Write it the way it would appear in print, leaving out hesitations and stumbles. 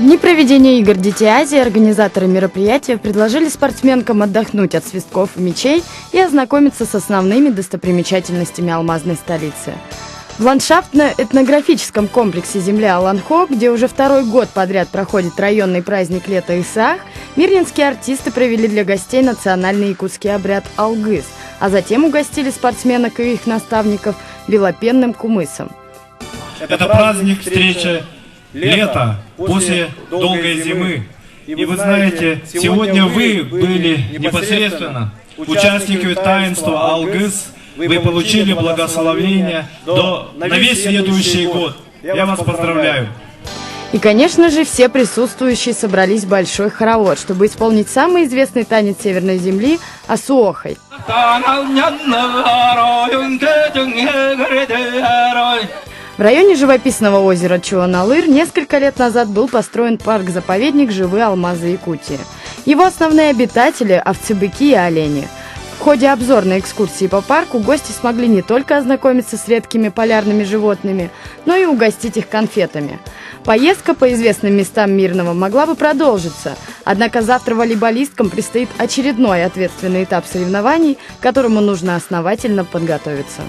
дни проведения игр «Дети Азии» организаторы мероприятия предложили спортсменкам отдохнуть от свистков и мячей и ознакомиться с основными достопримечательностями алмазной столицы. В ландшафтно-этнографическом комплексе «Земля Аланхо», где уже второй год подряд проходит районный праздник лета Исаах, мирнинские артисты провели для гостей национальный якутский обряд «Алгыз», а затем угостили спортсменок и их наставников белопенным кумысом. Это праздник встречи лета после долгой зимы. И вы знаете, сегодня вы были непосредственно участниками таинства Алгыз. Вы получили благословение на весь следующий год. Я вас поздравляю. И, конечно же, все присутствующие собрались в большой хоровод, чтобы исполнить самый известный танец Северной Земли – Асуохай. В районе живописного озера Чуаналыр несколько лет назад был построен парк-заповедник «Живые алмазы Якутии». Его основные обитатели – овцы-быки и олени. В ходе обзорной экскурсии по парку гости смогли не только ознакомиться с редкими полярными животными, но и угостить их конфетами. Поездка по известным местам Мирного могла бы продолжиться, однако завтра волейболисткам предстоит очередной ответственный этап соревнований, к которому нужно основательно подготовиться.